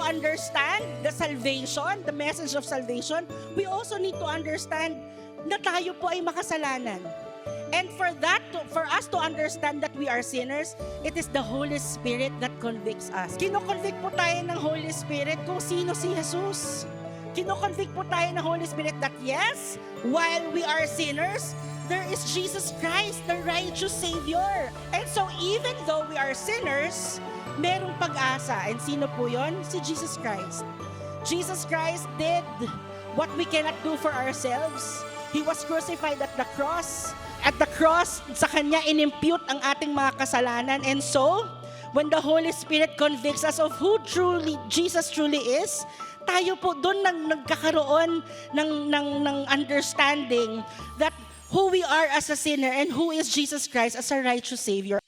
understand the salvation, the message of salvation, we also need to understand na tayo po ay makasalanan. And for us to understand that we are sinners, it is the Holy Spirit that convicts us. Kino-convict po tayo ng Holy Spirit kung sino si Jesus. Kino-convict po tayo ng Holy Spirit that yes, while we are sinners, there is Jesus Christ, the righteous Savior. And so even though we are sinners, merong pag-asa. And sino po yun? Si Jesus Christ. Jesus Christ did what we cannot do for ourselves. He was crucified at the cross. At the cross, sa Kanya inimpute ang ating mga kasalanan. And so, when the Holy Spirit convicts us of who Jesus truly is, tayo po doon nagkakaroon ng understanding that who we are as a sinner and who is Jesus Christ as a righteous Savior.